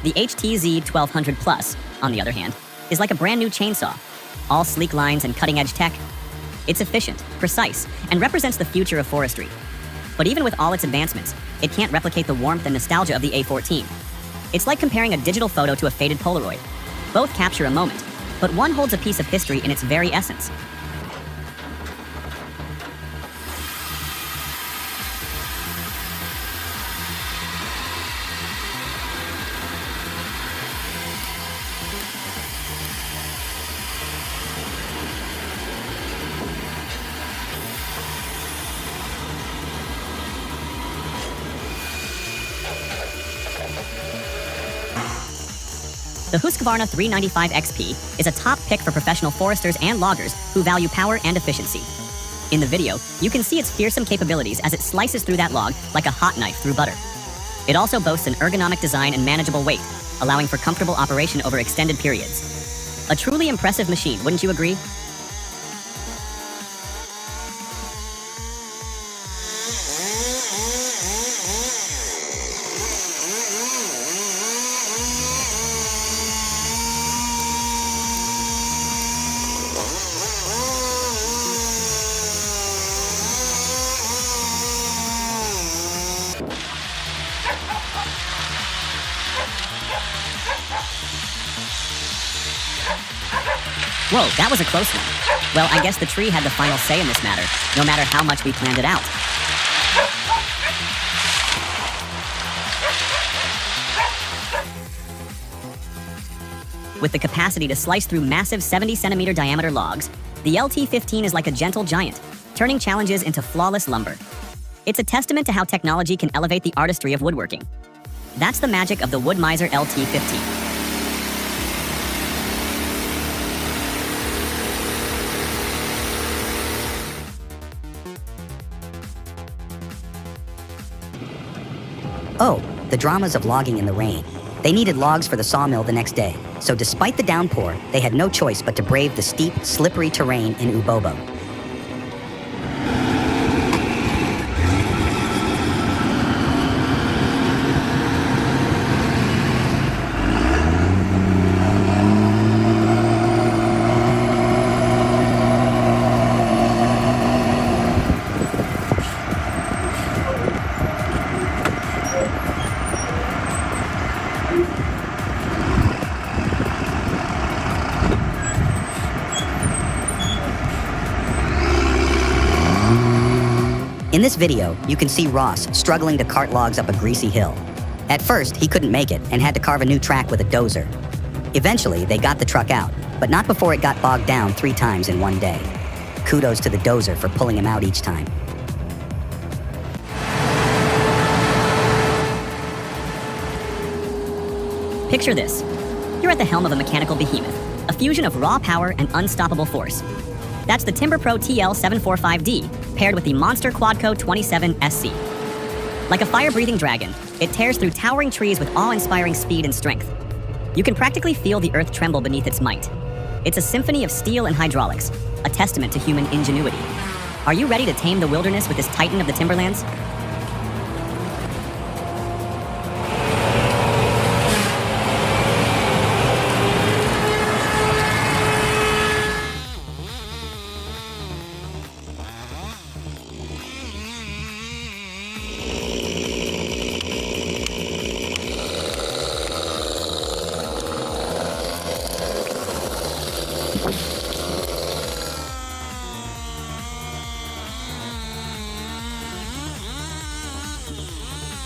The HTZ 1200 Plus, on the other hand, is like a brand new chainsaw. All sleek lines and cutting-edge tech. It's efficient, precise, and represents the future of forestry. But even with all its advancements, it can't replicate the warmth and nostalgia of the A14. It's like comparing a digital photo to a faded Polaroid. Both capture a moment, but one holds a piece of history in its very essence. The Husqvarna 395 XP is a top pick for professional foresters and loggers who value power and efficiency. In the video, you can see its fearsome capabilities as it slices through that log like a hot knife through butter. It also boasts an ergonomic design and manageable weight, allowing for comfortable operation over extended periods. A truly impressive machine, wouldn't you agree? Whoa, that was a close one. Well, I guess the tree had the final say in this matter, no matter how much we planned it out. With the capacity to slice through massive 70-centimeter diameter logs, the LT15 is like a gentle giant, turning challenges into flawless lumber. It's a testament to how technology can elevate the artistry of woodworking. That's the magic of the Wood Miser LT15. Oh, the dramas of logging in the rain. They needed logs for the sawmill the next day, so despite the downpour, they had no choice but to brave the steep, slippery terrain in Ubobo. In this video, you can see Ross struggling to cart logs up a greasy hill. At first, he couldn't make it and had to carve a new track with a dozer. Eventually, they got the truck out, but not before it got bogged down 3 times in one day. Kudos to the dozer for pulling him out each time. Picture this. You're at the helm of a mechanical behemoth, a fusion of raw power and unstoppable force. That's the Timber Pro TL745D, paired with the Monster Quadco 27SC. Like a fire-breathing dragon, it tears through towering trees with awe-inspiring speed and strength. You can practically feel the earth tremble beneath its might. It's a symphony of steel and hydraulics, a testament to human ingenuity. Are you ready to tame the wilderness with this titan of the timberlands?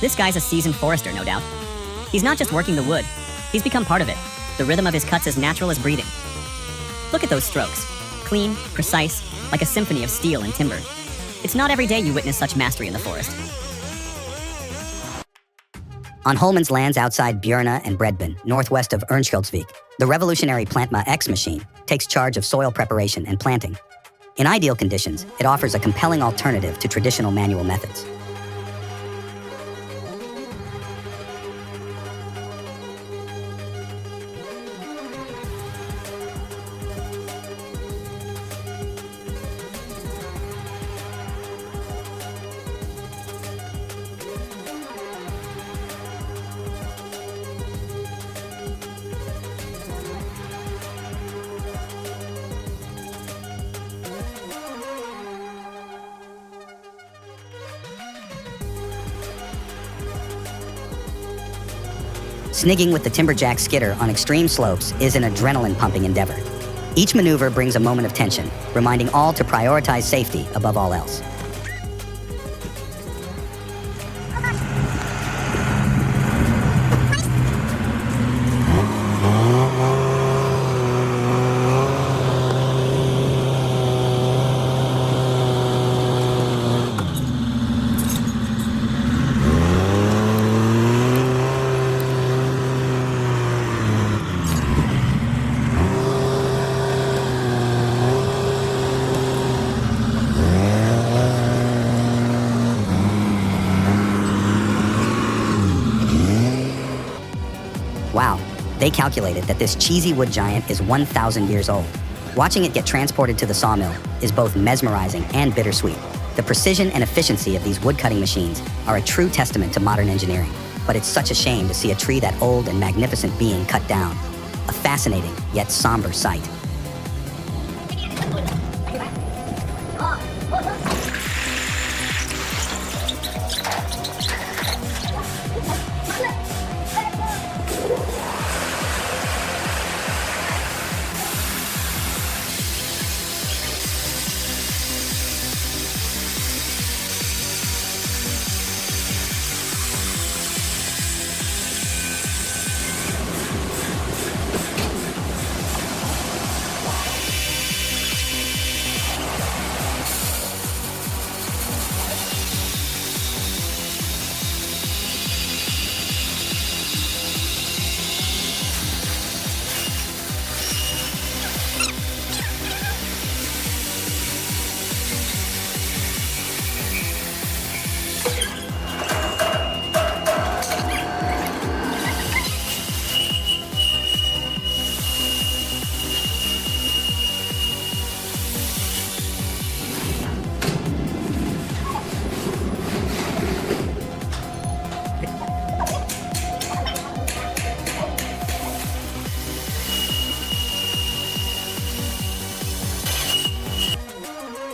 This guy's a seasoned forester, no doubt. He's not just working the wood, he's become part of it. The rhythm of his cuts as natural as breathing. Look at those strokes. Clean, precise, like a symphony of steel and timber. It's not every day you witness such mastery in the forest. On Holman's lands outside Björna and Bredben, northwest of Örnsköldsvik, the revolutionary Plantma X machine takes charge of soil preparation and planting. In ideal conditions, it offers a compelling alternative to traditional manual methods. Snigging with the timberjack skidder on extreme slopes is an adrenaline-pumping endeavor. Each maneuver brings a moment of tension, reminding all to prioritize safety above all else. Wow, they calculated that this cheesy wood giant is 1,000 years old. Watching it get transported to the sawmill is both mesmerizing and bittersweet. The precision and efficiency of these woodcutting machines are a true testament to modern engineering. But it's such a shame to see a tree that old and magnificent being cut down. A fascinating, yet somber sight.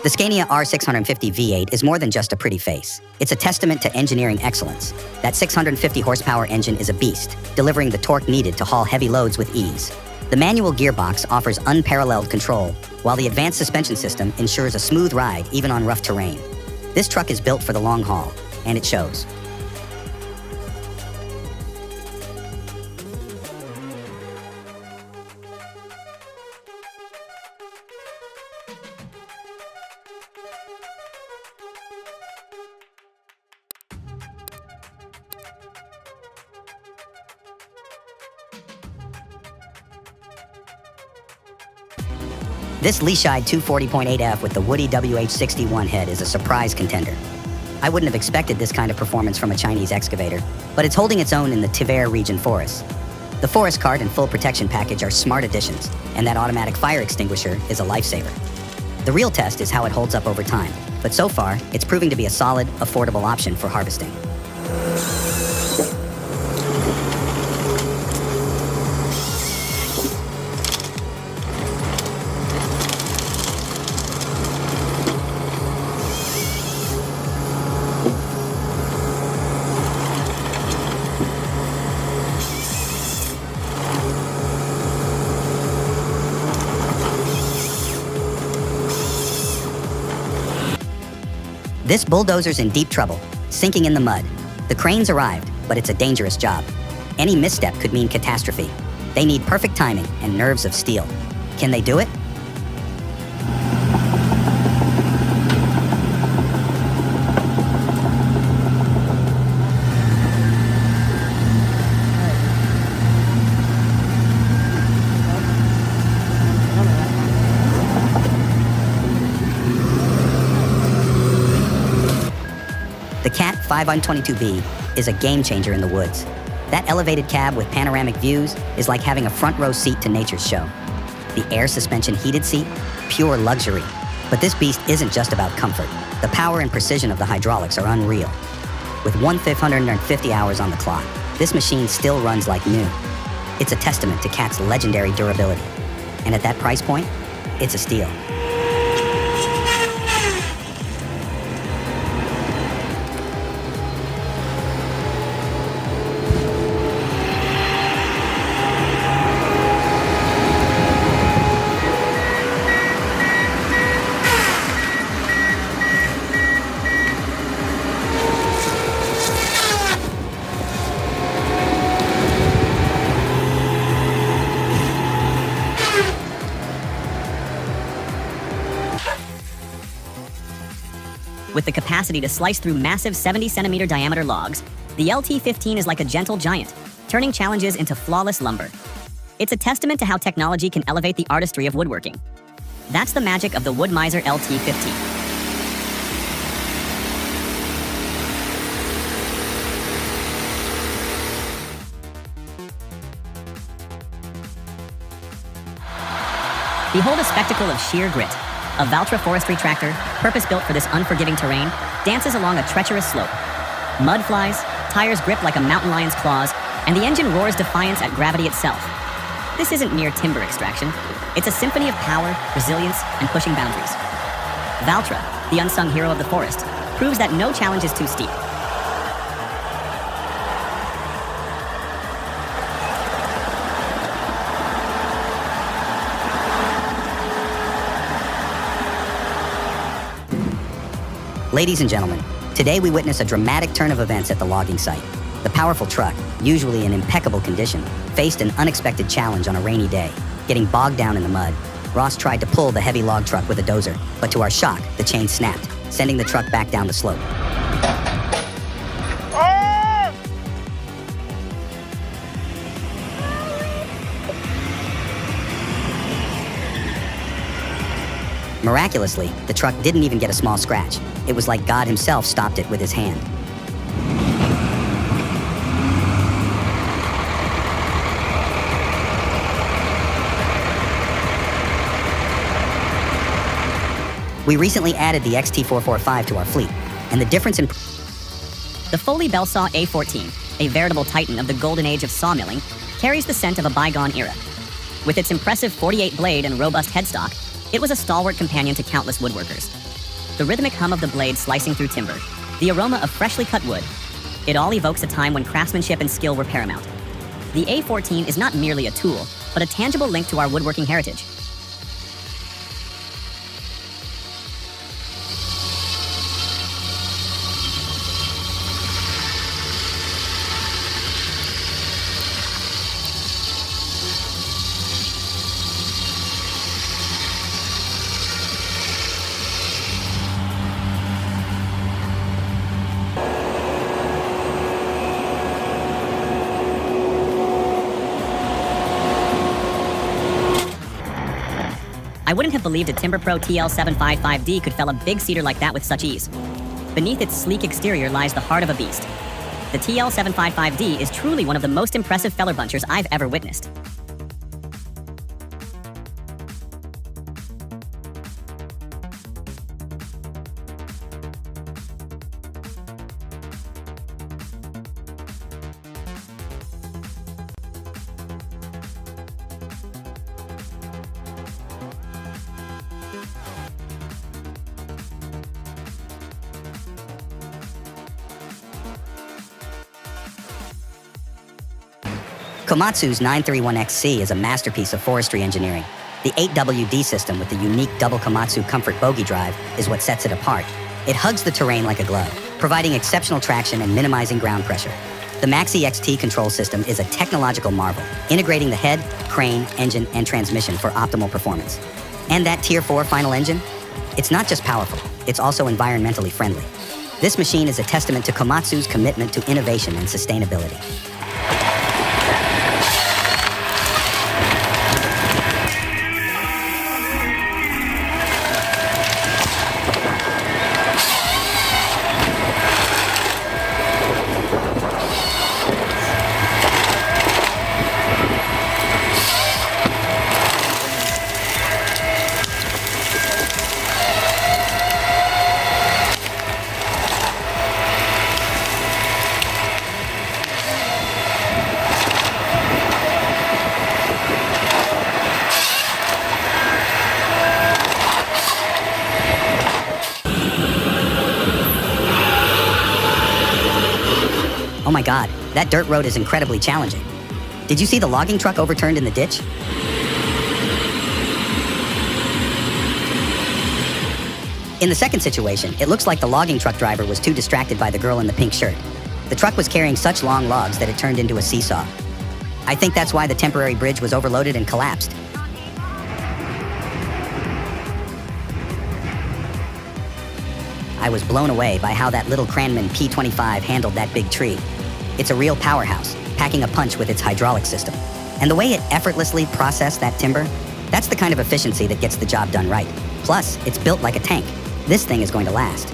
The Scania R650 V8 is more than just a pretty face. It's a testament to engineering excellence. That 650 horsepower engine is a beast, delivering the torque needed to haul heavy loads with ease. The manual gearbox offers unparalleled control, while the advanced suspension system ensures a smooth ride even on rough terrain. This truck is built for the long haul, and it shows. This Leashide 240.8F with the Woody WH61 head is a surprise contender. I wouldn't have expected this kind of performance from a Chinese excavator, but it's holding its own in the Tiver region forests. The forest cart and full protection package are smart additions, and that automatic fire extinguisher is a lifesaver. The real test is how it holds up over time, but so far, it's proving to be a solid, affordable option for harvesting. This bulldozer's in deep trouble, sinking in the mud. The cranes arrived, but it's a dangerous job. Any misstep could mean catastrophe. They need perfect timing and nerves of steel. Can they do it? The Cat 522B is a game changer in the woods. That elevated cab with panoramic views is like having a front row seat to nature's show. The air suspension heated seat, pure luxury. But this beast isn't just about comfort. The power and precision of the hydraulics are unreal. With 1,550 hours on the clock, this machine still runs like new. It's a testament to Cat's legendary durability. And at that price point, it's a steal. With the capacity to slice through massive 70-centimeter diameter logs, the LT-15 is like a gentle giant, turning challenges into flawless lumber. It's a testament to how technology can elevate the artistry of woodworking. That's the magic of the Wood-Mizer LT-15. Behold a spectacle of sheer grit. A Valtra forestry tractor, purpose-built for this unforgiving terrain, dances along a treacherous slope. Mud flies, tires grip like a mountain lion's claws, and the engine roars defiance at gravity itself. This isn't mere timber extraction. It's a symphony of power, resilience, and pushing boundaries. Valtra, the unsung hero of the forest, proves that no challenge is too steep. Ladies and gentlemen, today we witness a dramatic turn of events at the logging site. The powerful truck, usually in impeccable condition, faced an unexpected challenge on a rainy day, getting bogged down in the mud. Ross tried to pull the heavy log truck with a dozer, but to our shock, the chain snapped, sending the truck back down the slope. Miraculously, the truck didn't even get a small scratch. It was like God himself stopped it with his hand. We recently added the XT445 to our fleet, and the difference in... The Foley Bell Saw A14, a veritable titan of the golden age of sawmilling, carries the scent of a bygone era. With its impressive 48 blade and robust headstock, it was a stalwart companion to countless woodworkers. The rhythmic hum of the blade slicing through timber, the aroma of freshly cut wood, it all evokes a time when craftsmanship and skill were paramount. The A14 is not merely a tool, but a tangible link to our woodworking heritage. I wouldn't have believed a Timber Pro TL755D could fell a big cedar like that with such ease. Beneath its sleek exterior lies the heart of a beast. The TL755D is truly one of the most impressive feller bunchers I've ever witnessed. Komatsu's 931XC is a masterpiece of forestry engineering. The 8WD system with the unique double Komatsu comfort bogie drive is what sets it apart. It hugs the terrain like a glove, providing exceptional traction and minimizing ground pressure. The Maxi XT control system is a technological marvel, integrating the head, crane, engine, and transmission for optimal performance. And that Tier 4 final engine? It's not just powerful, it's also environmentally friendly. This machine is a testament to Komatsu's commitment to innovation and sustainability. Oh my God, that dirt road is incredibly challenging. Did you see the logging truck overturned in the ditch? In the second situation, it looks like the logging truck driver was too distracted by the girl in the pink shirt. The truck was carrying such long logs that it turned into a seesaw. I think that's why the temporary bridge was overloaded and collapsed. I was blown away by how that little Cranman P25 handled that big tree. It's a real powerhouse, packing a punch with its hydraulic system. And the way it effortlessly processed that timber, that's the kind of efficiency that gets the job done right. Plus, it's built like a tank. This thing is going to last.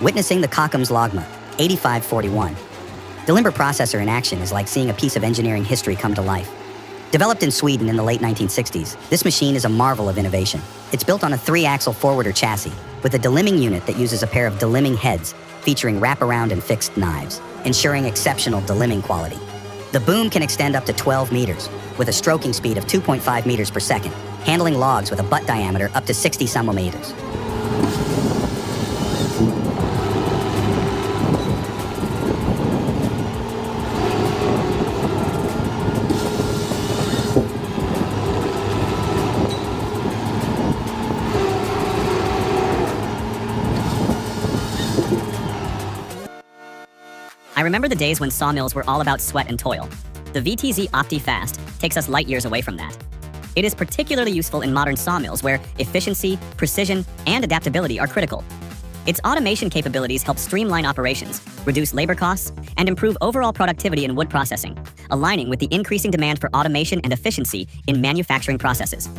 Witnessing the Kockums Logma 8541. The Limber processor in action is like seeing a piece of engineering history come to life. Developed in Sweden in the late 1960s, this machine is a marvel of innovation. It's built on a 3-axle forwarder chassis with a delimbing unit that uses a pair of delimbing heads featuring wraparound and fixed knives, ensuring exceptional delimbing quality. The boom can extend up to 12 meters with a stroking speed of 2.5 meters per second, handling logs with a butt diameter up to 60 centimeters. I remember the days when sawmills were all about sweat and toil. The VTZ OptiFast takes us light years away from that. It is particularly useful in modern sawmills where efficiency, precision, and adaptability are critical. Its automation capabilities help streamline operations, reduce labor costs, and improve overall productivity in wood processing, aligning with the increasing demand for automation and efficiency in manufacturing processes.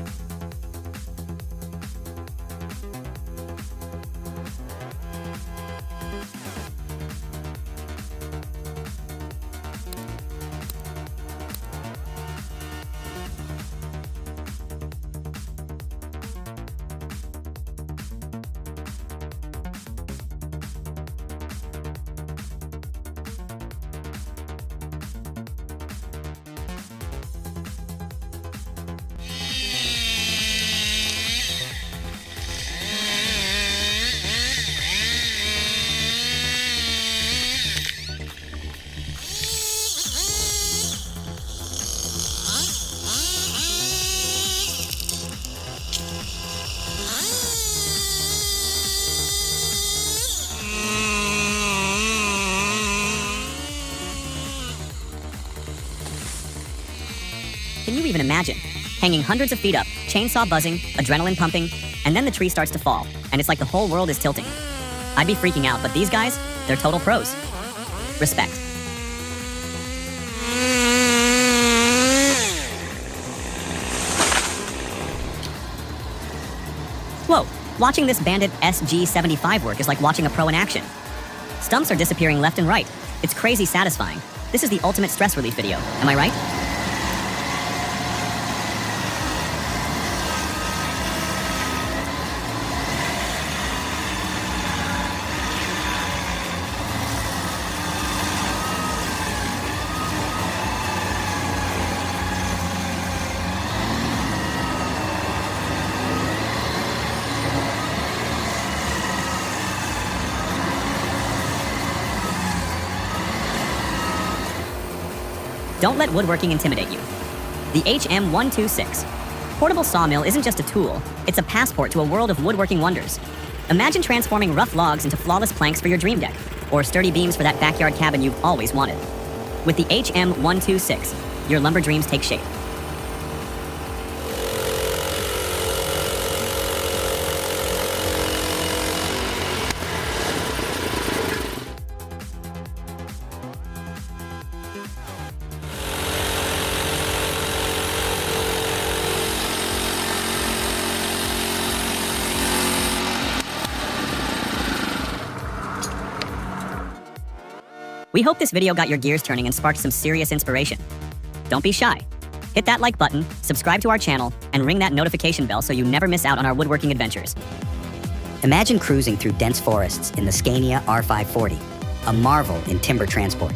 Can you even imagine? Hanging hundreds of feet up, chainsaw buzzing, adrenaline pumping, and then the tree starts to fall, and it's like the whole world is tilting. I'd be freaking out, but these guys, they're total pros. Respect. Whoa, watching this Bandit SG75 work is like watching a pro in action. Stumps are disappearing left and right. It's crazy satisfying. This is the ultimate stress relief video, am I right? Don't let woodworking intimidate you. The HM126. Portable sawmill isn't just a tool, it's a passport to a world of woodworking wonders. Imagine transforming rough logs into flawless planks for your dream deck, or sturdy beams for that backyard cabin you've always wanted. With the HM126, your lumber dreams take shape. We hope this video got your gears turning and sparked some serious inspiration. Don't be shy. Hit that like button, subscribe to our channel, and ring that notification bell so you never miss out on our woodworking adventures. Imagine cruising through dense forests in the Scania R540, a marvel in timber transport.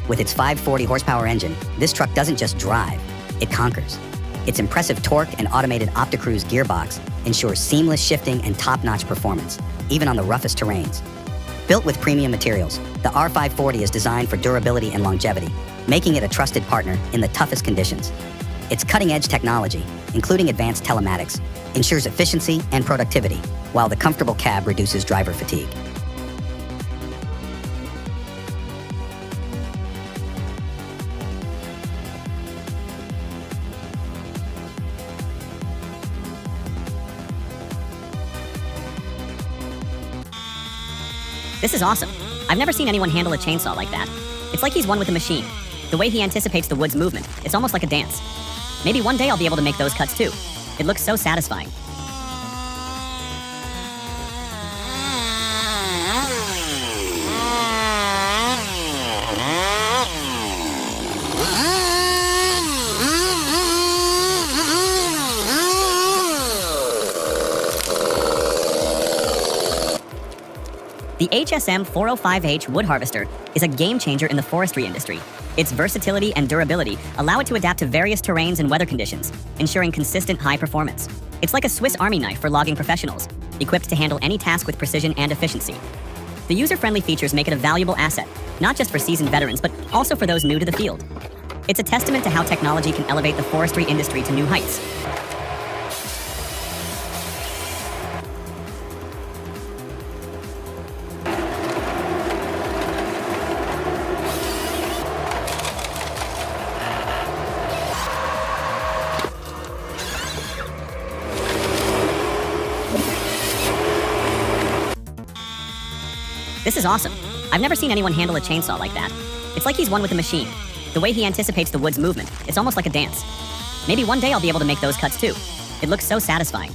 With its 540 horsepower engine, this truck doesn't just drive, it conquers. Its impressive torque and automated OptiCruise gearbox ensures seamless shifting and top-notch performance, even on the roughest terrains. Built with premium materials, the R540 is designed for durability and longevity, making it a trusted partner in the toughest conditions. Its cutting-edge technology, including advanced telematics, ensures efficiency and productivity, while the comfortable cab reduces driver fatigue. This is awesome. I've never seen anyone handle a chainsaw like that. It's like he's one with the machine. The way he anticipates the wood's movement, it's almost like a dance. Maybe one day I'll be able to make those cuts too. It looks so satisfying. The HSM 405H wood harvester is a game changer in the forestry industry. Its versatility and durability allow it to adapt to various terrains and weather conditions, ensuring consistent high performance. It's like a Swiss Army knife for logging professionals, equipped to handle any task with precision and efficiency. The user-friendly features make it a valuable asset, not just for seasoned veterans, but also for those new to the field. It's a testament to how technology can elevate the forestry industry to new heights. This is awesome. I've never seen anyone handle a chainsaw like that. It's like he's one with the machine. The way he anticipates the wood's movement, it's almost like a dance. Maybe one day I'll be able to make those cuts too. It looks so satisfying.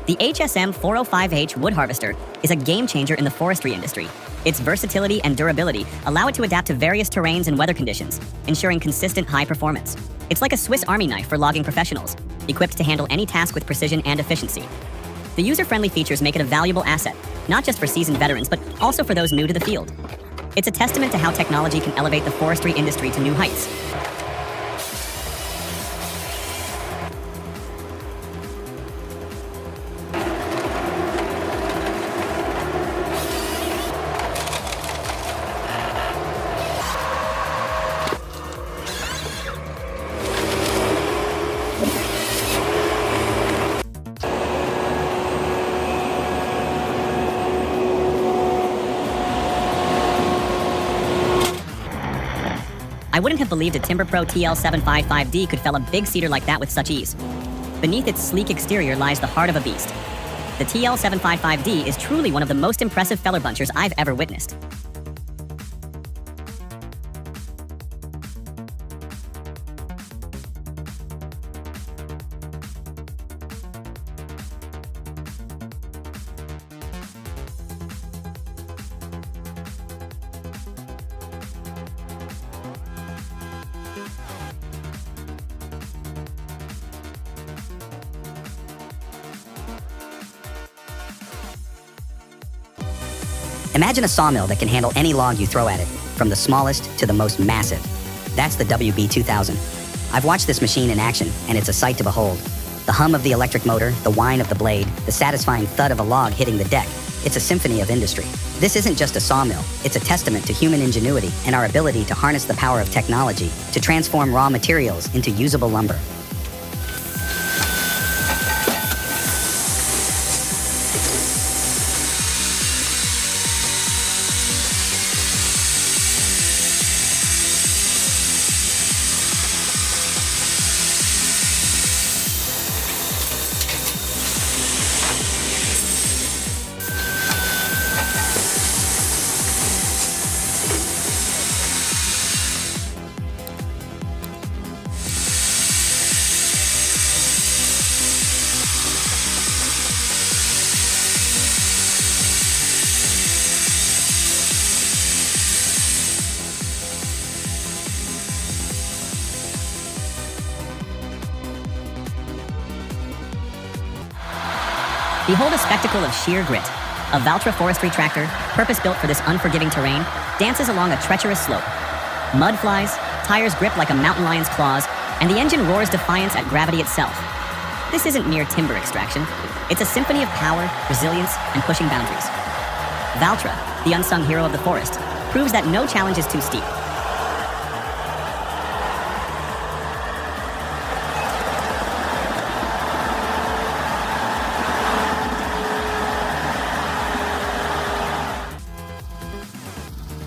The HSM 405H wood harvester is a game changer in the forestry industry. Its versatility and durability allow it to adapt to various terrains and weather conditions, ensuring consistent high performance. It's like a Swiss Army knife for logging professionals, equipped to handle any task with precision and efficiency. The user-friendly features make it a valuable asset, not just for seasoned veterans, but also for those new to the field. It's a testament to how technology can elevate the forestry industry to new heights. I wouldn't have believed a Timber Pro TL755D could fell a big cedar like that with such ease. Beneath its sleek exterior lies the heart of a beast. The TL755D is truly one of the most impressive feller bunchers I've ever witnessed. Imagine a sawmill that can handle any log you throw at it, from the smallest to the most massive. That's the WB2000. I've watched this machine in action, and it's a sight to behold. The hum of the electric motor, the whine of the blade, the satisfying thud of a log hitting the deck. It's a symphony of industry. This isn't just a sawmill, it's a testament to human ingenuity and our ability to harness the power of technology to transform raw materials into usable lumber. Behold a spectacle of sheer grit. A Valtra forestry tractor, purpose-built for this unforgiving terrain, dances along a treacherous slope. Mud flies, tires grip like a mountain lion's claws, and the engine roars defiance at gravity itself. This isn't mere timber extraction. It's a symphony of power, resilience, and pushing boundaries. Valtra, the unsung hero of the forest, proves that no challenge is too steep.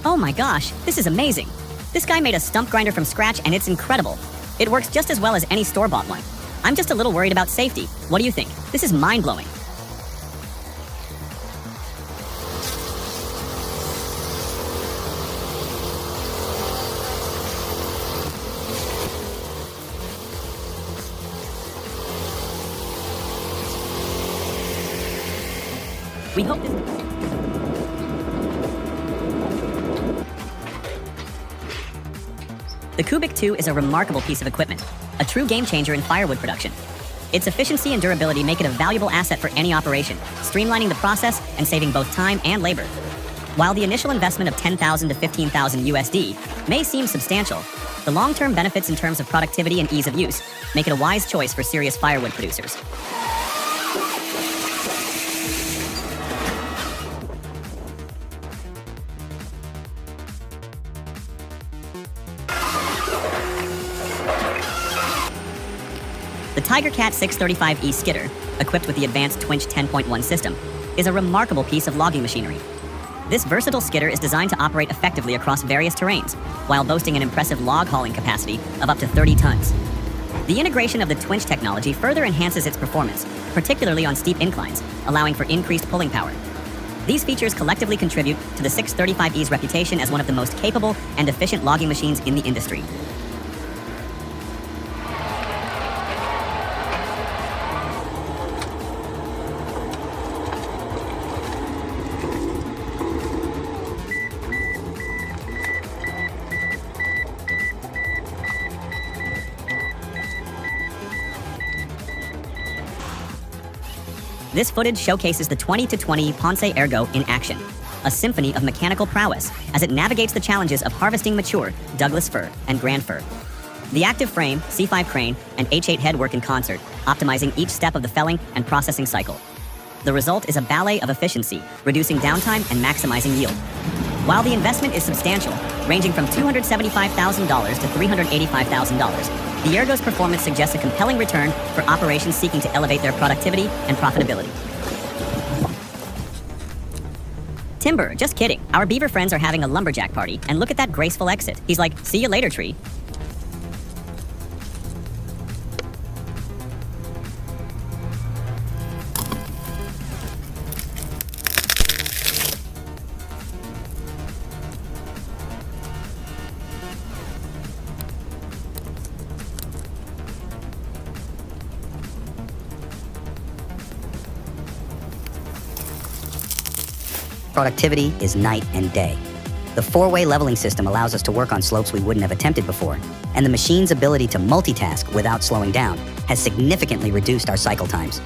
Oh my gosh, this is amazing. This guy made a stump grinder from scratch and it's incredible. It works just as well as any store-bought one. I'm just a little worried about safety. What do you think? This is mind-blowing. We hope this... The Kubik 2 is a remarkable piece of equipment, a true game changer in firewood production. Its efficiency and durability make it a valuable asset for any operation, streamlining the process and saving both time and labor. While the initial investment of $10,000 to $15,000 USD may seem substantial, the long-term benefits in terms of productivity and ease of use make it a wise choice for serious firewood producers. The TigerCat 635E skidder, equipped with the advanced Twinch 10.1 system, is a remarkable piece of logging machinery. This versatile skidder is designed to operate effectively across various terrains, while boasting an impressive log hauling capacity of up to 30 tons. The integration of the Twinch technology further enhances its performance, particularly on steep inclines, allowing for increased pulling power. These features collectively contribute to the 635E's reputation as one of the most capable and efficient logging machines in the industry. This footage showcases the 20-20 Ponce Ergo in action, a symphony of mechanical prowess as it navigates the challenges of harvesting mature Douglas fir and grand fir. The active frame, C5 crane, and H8 head work in concert, optimizing each step of the felling and processing cycle. The result is a ballet of efficiency, reducing downtime and maximizing yield. While the investment is substantial, ranging from $275,000 to $385,000, the Ergo's performance suggests a compelling return for operations seeking to elevate their productivity and profitability. Timber, just kidding. Our beaver friends are having a lumberjack party, and look at that graceful exit. He's like, see you later, tree. Productivity is night and day. The four-way leveling system allows us to work on slopes we wouldn't have attempted before, and the machine's ability to multitask without slowing down has significantly reduced our cycle times.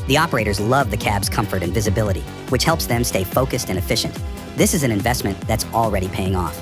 The operators love the cab's comfort and visibility, which helps them stay focused and efficient. This is an investment that's already paying off.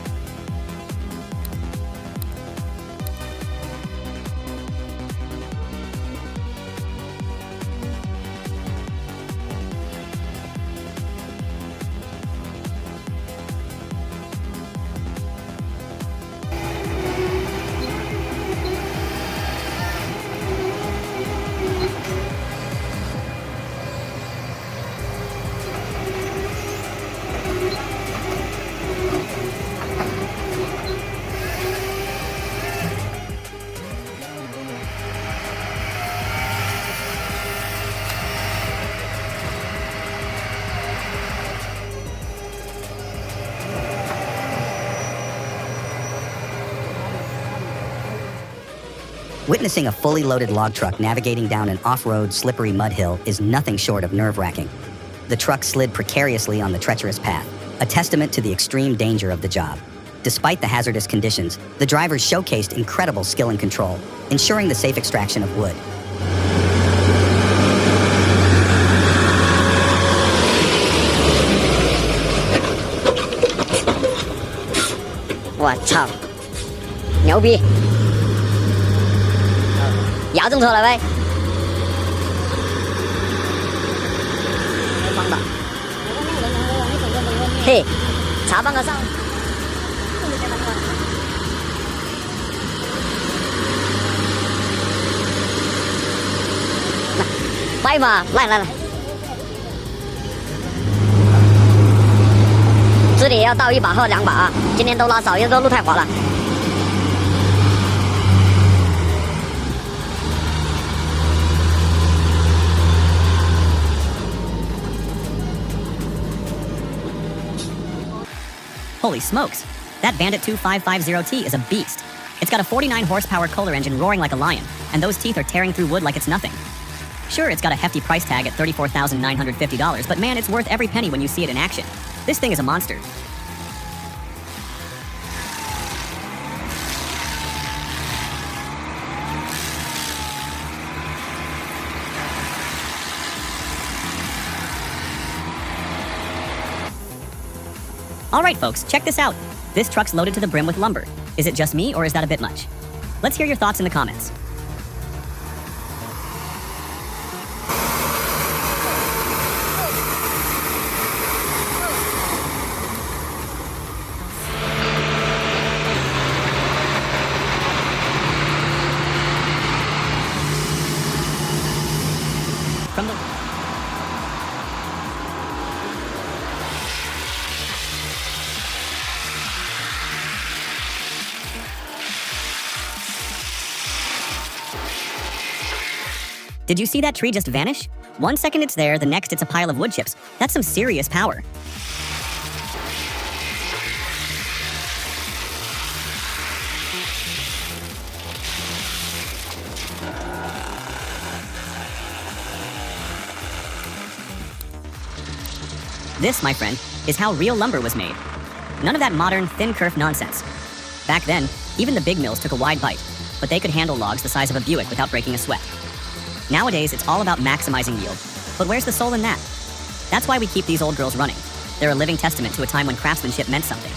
Witnessing a fully loaded log truck navigating down an off-road, slippery mud hill is nothing short of nerve-wracking. The truck slid precariously on the treacherous path, a testament to the extreme danger of the job. Despite the hazardous conditions, the drivers showcased incredible skill and control, ensuring the safe extraction of wood. What's up? 牛逼，摇动车了呗。方的，嘿，查办个上。来吧，来，这里要倒1把或2把啊，今天都拉少，因为这路太滑了。Holy smokes! That Bandit 2550T is a beast. It's got a 49 horsepower Kohler engine roaring like a lion, and those teeth are tearing through wood like it's nothing. Sure, it's got a hefty price tag at $34,950, but man, it's worth every penny when you see it in action. This thing is a monster. Alright folks, check this out. This truck's loaded to the brim with lumber. Is it just me, or is that a bit much? Let's hear your thoughts in the comments. From the Did you see that tree just vanish? 1 second it's there, the next it's a pile of wood chips. That's some serious power. This, my friend, is how real lumber was made. None of that modern, thin kerf nonsense. Back then, even the big mills took a wide bite, but they could handle logs the size of a Buick without breaking a sweat. Nowadays, it's all about maximizing yield. But where's the soul in that? That's why we keep these old girls running. They're a living testament to a time when craftsmanship meant something.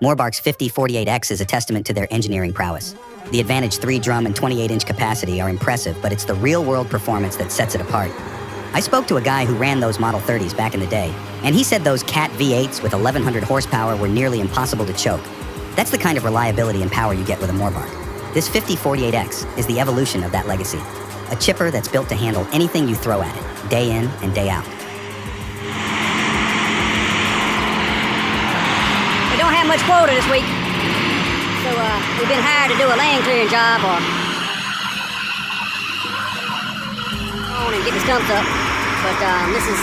Morbark's 5048X is a testament to their engineering prowess. The Advantage 3-drum and 28-inch capacity are impressive, but it's the real-world performance that sets it apart. I spoke to a guy who ran those Model 30s back in the day, and he said those Cat V8s with 1100 horsepower were nearly impossible to choke. That's the kind of reliability and power you get with a Morbark. This 5048X is the evolution of that legacy. A chipper that's built to handle anything you throw at it, day in and day out. We don't have much quota this week, so we've been hired to do a land clearing job or on and get the stumps up. But this is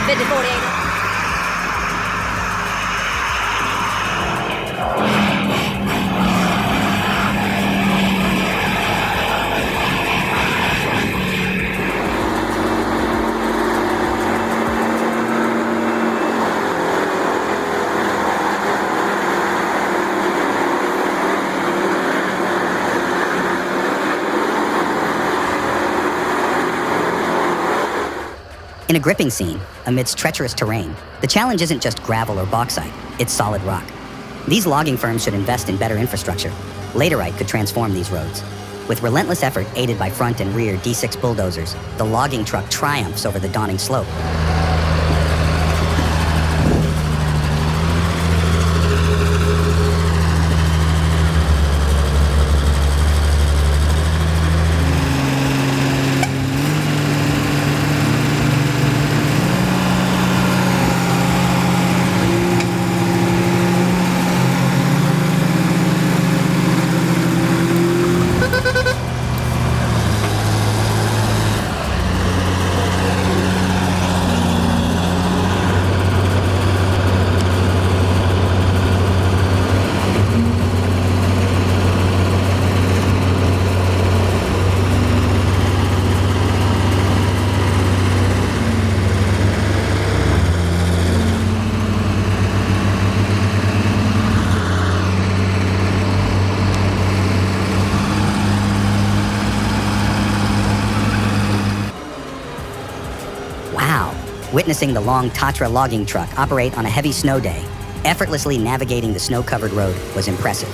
5048. In a gripping scene, amidst treacherous terrain, the challenge isn't just gravel or bauxite, it's solid rock. These logging firms should invest in better infrastructure. Laterite could transform these roads. With relentless effort aided by front and rear D6 bulldozers, the logging truck triumphs over the dawning slope. Witnessing the long Tatra logging truck operate on a heavy snow day, effortlessly navigating the snow-covered road was impressive.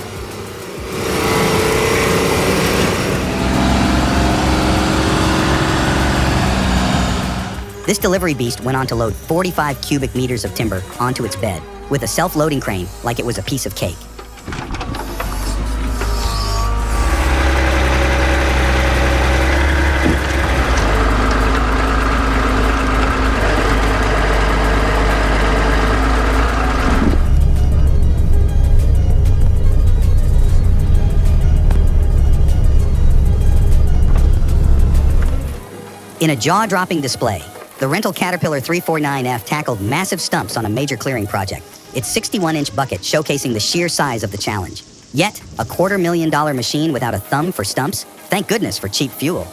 This delivery beast went on to load 45 cubic meters of timber onto its bed with a self-loading crane like it was a piece of cake. In a jaw-dropping display, the rental Caterpillar 349F tackled massive stumps on a major clearing project, its 61-inch bucket showcasing the sheer size of the challenge. Yet, a $250,000 machine without a thumb for stumps? Thank goodness for cheap fuel.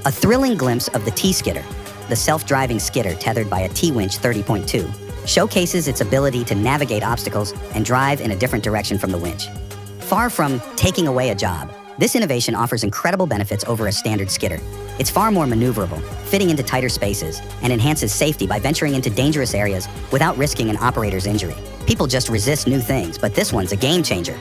A thrilling glimpse of the T-Skidder, the self-driving skidder tethered by a T-Winch 30.2, showcases its ability to navigate obstacles and drive in a different direction from the winch. Far from taking away a job, this innovation offers incredible benefits over a standard skidder. It's far more maneuverable, fitting into tighter spaces, and enhances safety by venturing into dangerous areas without risking an operator's injury. People just resist new things, but this one's a game changer.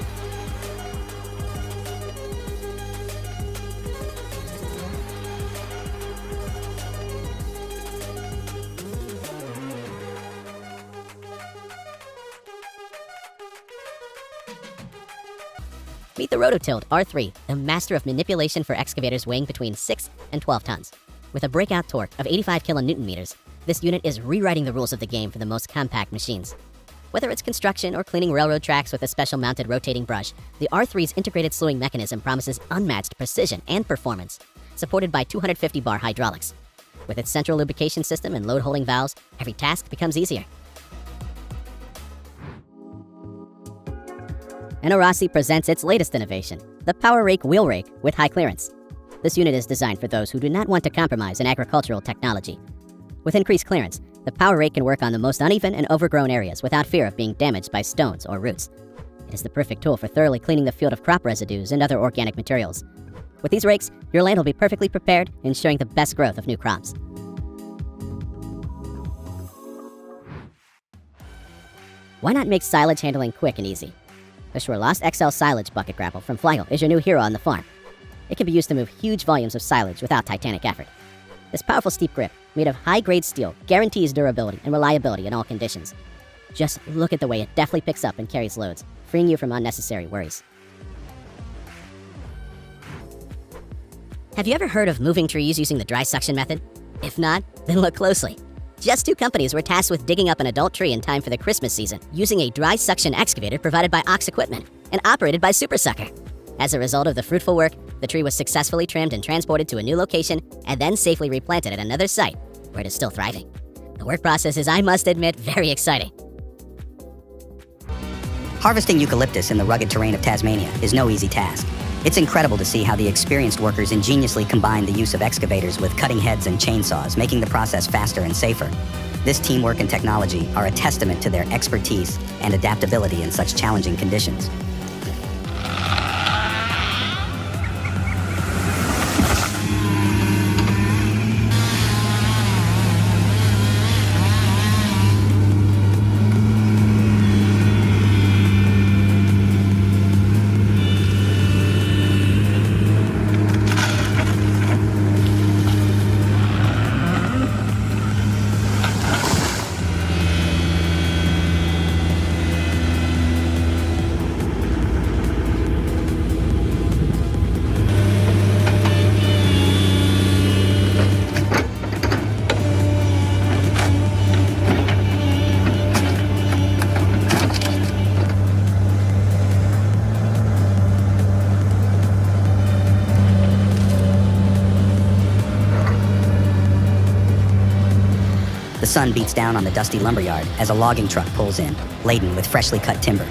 Meet the Rototilt R3, the master of manipulation for excavators weighing between 6 and 12 tons. With a breakout torque of 85 kilonewton-meters, this unit is rewriting the rules of the game for the most compact machines. Whether it's construction or cleaning railroad tracks with a special mounted rotating brush, the R3's integrated slewing mechanism promises unmatched precision and performance, supported by 250-bar hydraulics. With its central lubrication system and load-holding valves, every task becomes easier. Rossi presents its latest innovation, the Power Rake Wheel Rake with high clearance. This unit is designed for those who do not want to compromise in agricultural technology. With increased clearance, the Power Rake can work on the most uneven and overgrown areas without fear of being damaged by stones or roots. It is the perfect tool for thoroughly cleaning the field of crop residues and other organic materials. With these rakes, your land will be perfectly prepared, ensuring the best growth of new crops. Why not make silage handling quick and easy? The Schwerlost XL Silage Bucket Grapple from Flegel is your new hero on the farm. It can be used to move huge volumes of silage without titanic effort. This powerful steep grip, made of high-grade steel, guarantees durability and reliability in all conditions. Just look at the way it deftly picks up and carries loads, freeing you from unnecessary worries. Have you ever heard of moving trees using the dry suction method? If not, then look closely. Just 2 companies were tasked with digging up an adult tree in time for the Christmas season using a dry suction excavator provided by Ox Equipment and operated by Super Sucker. As a result of the fruitful work, the tree was successfully trimmed and transported to a new location and then safely replanted at another site where it is still thriving. The work process is, I must admit, very exciting. Harvesting eucalyptus in the rugged terrain of Tasmania is no easy task. It's incredible to see how the experienced workers ingeniously combine the use of excavators with cutting heads and chainsaws, making the process faster and safer. This teamwork and technology are a testament to their expertise and adaptability in such challenging conditions. The sun beats down on the dusty lumberyard as a logging truck pulls in, laden with freshly cut timber.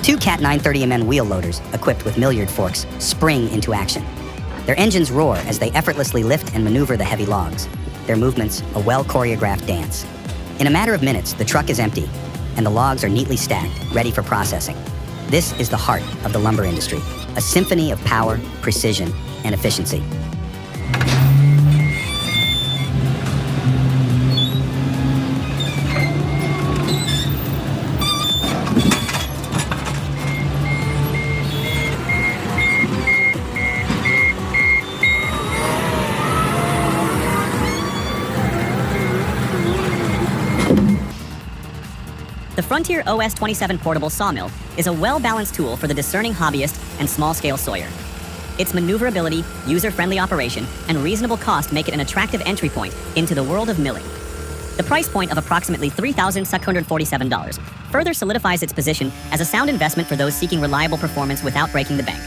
Two Cat 930MN wheel loaders, equipped with milliard forks, spring into action. Their engines roar as they effortlessly lift and maneuver the heavy logs. Their movements, a well-choreographed dance. In a matter of minutes, the truck is empty, and the logs are neatly stacked, ready for processing. This is the heart of the lumber industry, a symphony of power, precision, and efficiency. The Frontier OS-27 portable sawmill is a well-balanced tool for the discerning hobbyist and small-scale sawyer. Its maneuverability, user-friendly operation, and reasonable cost make it an attractive entry point into the world of milling. The price point of approximately $3,647 further solidifies its position as a sound investment for those seeking reliable performance without breaking the bank.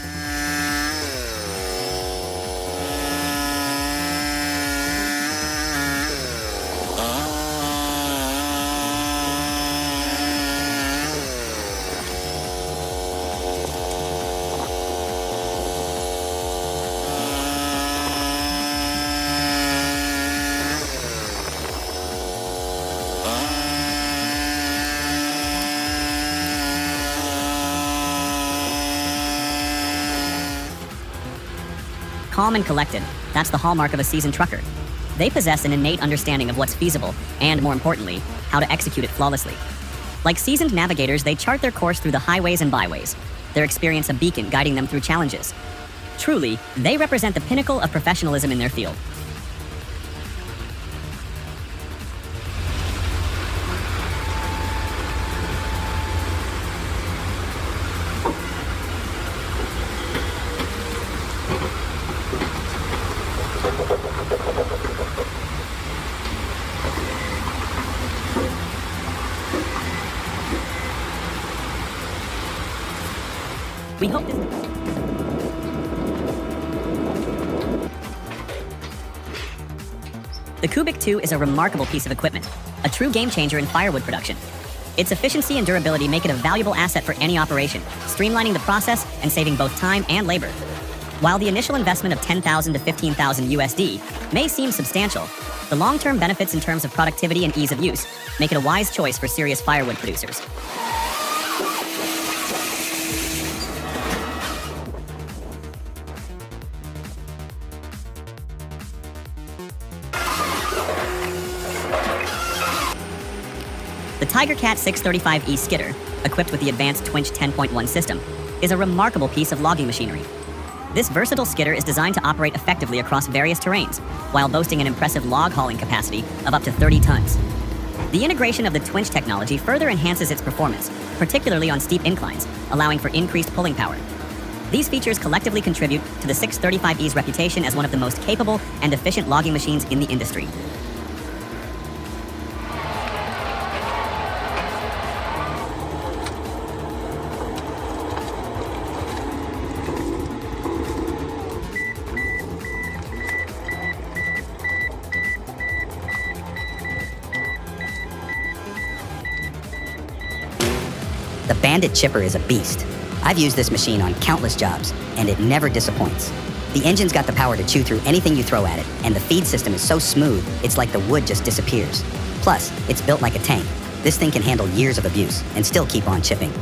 Calm and collected, that's the hallmark of a seasoned trucker. They possess an innate understanding of what's feasible, and more importantly, how to execute it flawlessly. Like seasoned navigators, they chart their course through the highways and byways, their experience a beacon guiding them through challenges. Truly, they represent the pinnacle of professionalism in their field. We hope this... The Kubik 2 is a remarkable piece of equipment, a true game changer in firewood production. Its efficiency and durability make it a valuable asset for any operation, streamlining the process and saving both time and labor. While the initial investment of $10,000 to $15,000 USD may seem substantial, the long-term benefits in terms of productivity and ease of use make it a wise choice for serious firewood producers. The TigerCat 635E skidder, equipped with the advanced Twinch 10.1 system, is a remarkable piece of logging machinery. This versatile skidder is designed to operate effectively across various terrains, while boasting an impressive log hauling capacity of up to 30 tons. The integration of the Twinch technology further enhances its performance, particularly on steep inclines, allowing for increased pulling power. These features collectively contribute to the 635E's reputation as one of the most capable and efficient logging machines in the industry. The Bandit chipper is a beast. I've used this machine on countless jobs, and it never disappoints. The engine's got the power to chew through anything you throw at it, and the feed system is so smooth, it's like the wood just disappears. Plus, it's built like a tank. This thing can handle years of abuse and still keep on chipping.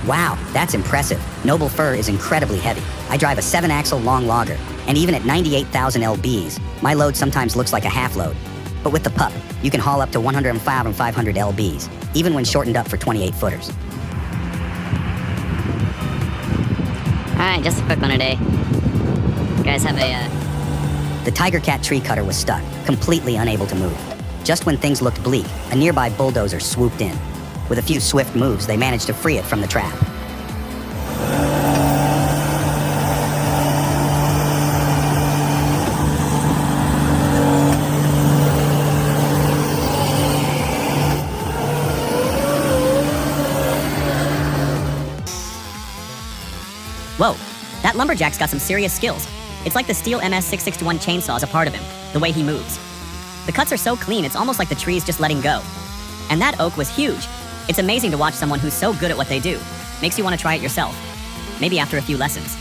Wow, that's impressive. Noble Fir is incredibly heavy. I drive a 7-axle long logger, and even at 98,000 lbs, my load sometimes looks like a half load. But with the pup, you can haul up to 105 and 500 lbs, even when shortened up for 28-footers. Alright, just a quick one today. You guys have a The Tiger Cat tree cutter was stuck, completely unable to move. Just when things looked bleak, a nearby bulldozer swooped in. With a few swift moves, they managed to free it from the trap. Whoa, that lumberjack's got some serious skills. It's like the steel MS-661 chainsaw's a part of him, the way he moves. The cuts are so clean, it's almost like the tree's just letting go. And that oak was huge. It's amazing to watch someone who's so good at what they do. Makes you want to try it yourself. Maybe after a few lessons.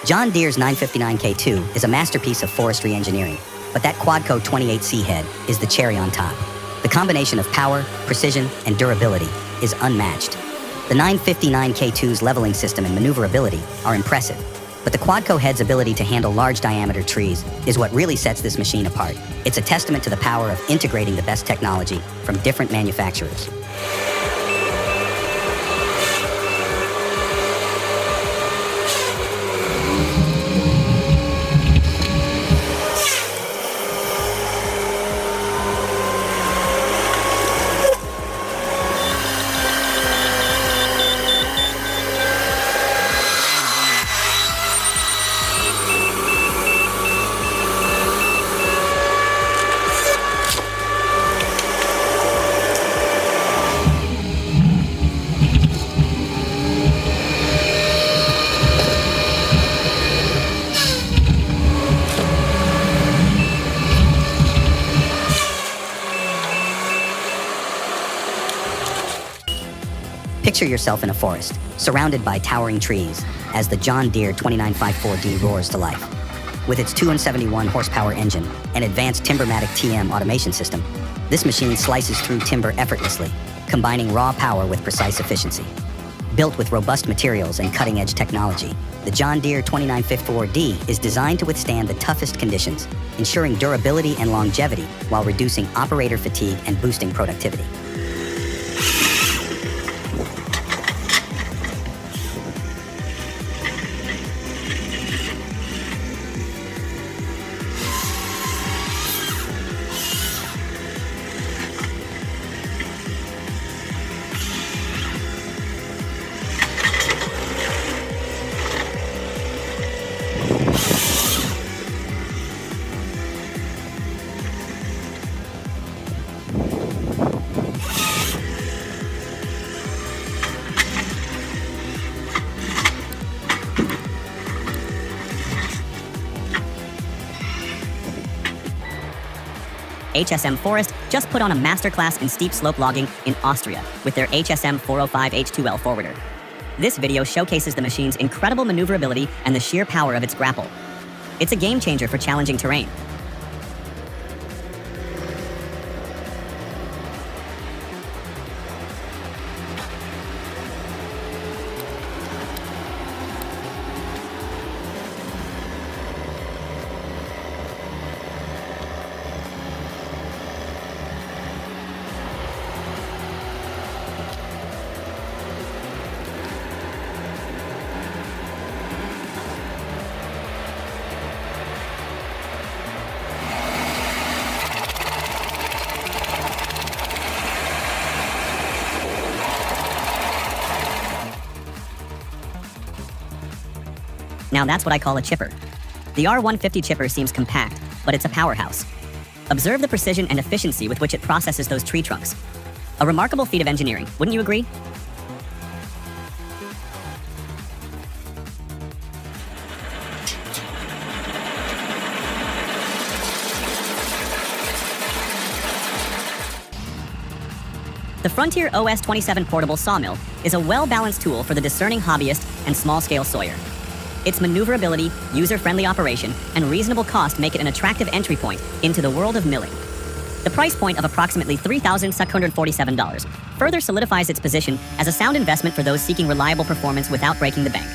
John Deere's 959K2 is a masterpiece of forestry engineering, but that Quadco 28C head is the cherry on top. The combination of power, precision, and durability is unmatched. The 959K2's leveling system and maneuverability are impressive, but the Quadco head's ability to handle large diameter trees is what really sets this machine apart. It's a testament to the power of integrating the best technology from different manufacturers. Picture yourself in a forest, surrounded by towering trees, as the John Deere 2954D roars to life. With its 271 horsepower engine and advanced Timbermatic TM automation system, this machine slices through timber effortlessly, combining raw power with precise efficiency. Built with robust materials and cutting-edge technology, the John Deere 2954D is designed to withstand the toughest conditions, ensuring durability and longevity while reducing operator fatigue and boosting productivity. HSM Forest just put on a masterclass in steep slope logging in Austria with their HSM 405 H2L forwarder. This video showcases the machine's incredible maneuverability and the sheer power of its grapple. It's a game changer for challenging terrain. Now that's what I call a chipper. The R150 chipper seems compact, but it's a powerhouse. Observe the precision and efficiency with which it processes those tree trunks. A remarkable feat of engineering, wouldn't you agree? The Frontier OS-27 portable sawmill is a well-balanced tool for the discerning hobbyist and small-scale sawyer. Its maneuverability, user-friendly operation, and reasonable cost make it an attractive entry point into the world of milling. The price point of approximately $3,647 further solidifies its position as a sound investment for those seeking reliable performance without breaking the bank.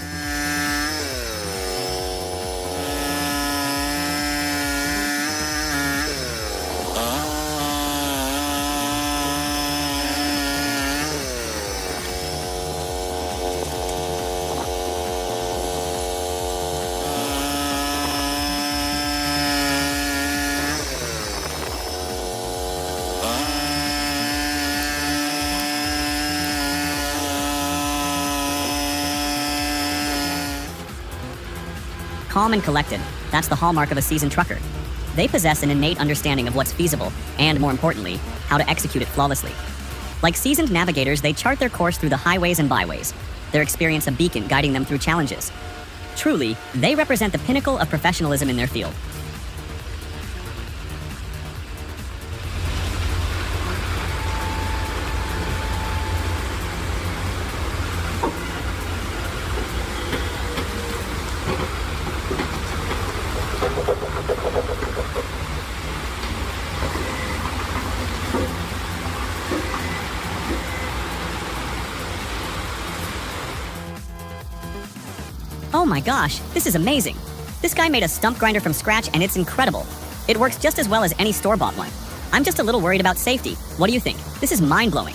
Calm and collected, that's the hallmark of a seasoned trucker. They possess an innate understanding of what's feasible, and more importantly, how to execute it flawlessly. Like seasoned navigators, they chart their course through the highways and byways, their experience a beacon guiding them through challenges. Truly, they represent the pinnacle of professionalism in their field. Oh my gosh, this is amazing. This guy made a stump grinder from scratch and it's incredible. It works just as well as any store-bought one. I'm just a little worried about safety. What do you think? This is mind-blowing.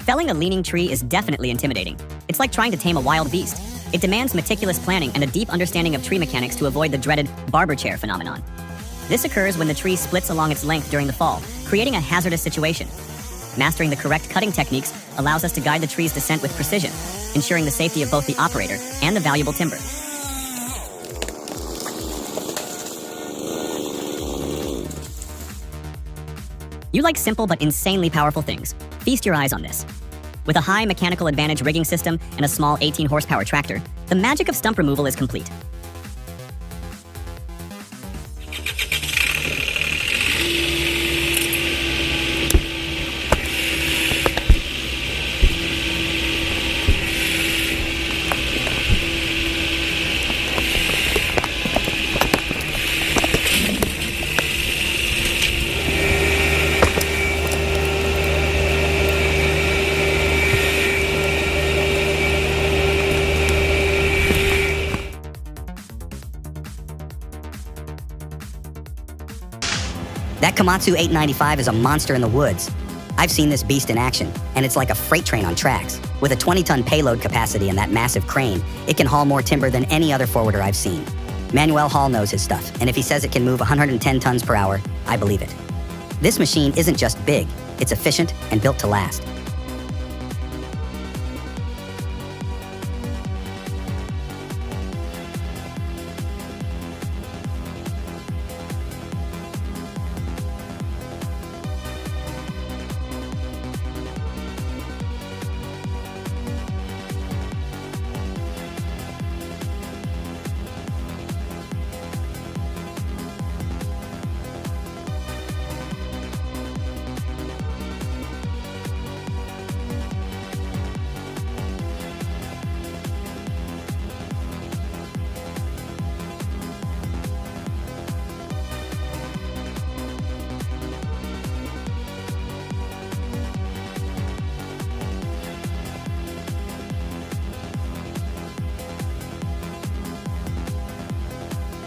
Felling a leaning tree is definitely intimidating. It's like trying to tame a wild beast. It demands meticulous planning and a deep understanding of tree mechanics to avoid the dreaded barber chair phenomenon. This occurs when the tree splits along its length during the fall, creating a hazardous situation. Mastering the correct cutting techniques allows us to guide the tree's descent with precision, ensuring the safety of both the operator and the valuable timber. You like simple but insanely powerful things. Feast your eyes on this. With a high mechanical advantage rigging system and a small 18 horsepower tractor, the magic of stump removal is complete. That Komatsu 895 is a monster in the woods. I've seen this beast in action, and it's like a freight train on tracks. With a 20-ton payload capacity and that massive crane, it can haul more timber than any other forwarder I've seen. Manuel Hall knows his stuff, and if he says it can move 110 tons per hour, I believe it. This machine isn't just big, it's efficient and built to last.